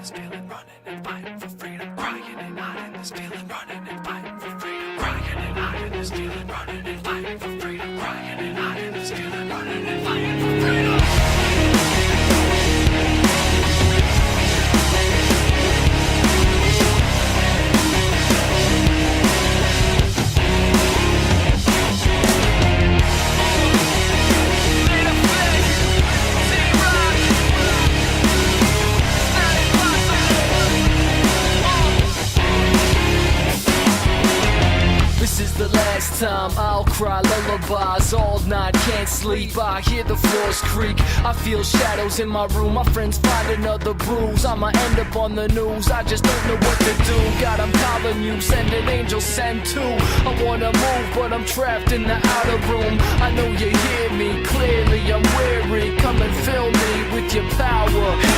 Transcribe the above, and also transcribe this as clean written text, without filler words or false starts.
this feeling, running and fighting for freedom, crying and hiding this feeling, running and fighting for freedom, crying and hiding this feeling, running and fighting for freedom, crying and hiding this feeling, running and fighting for freedom. This is the last time I'll cry lullabies all night, can't sleep, I hear the floors creak, I feel shadows in my room, my friends find another bruise, I'ma end up on the news, I just don't know what to do, God I'm calling you, send an angel, send two, I wanna move but I'm trapped in the outer room, I know you hear me clearly, I'm weary, come and fill me with your power.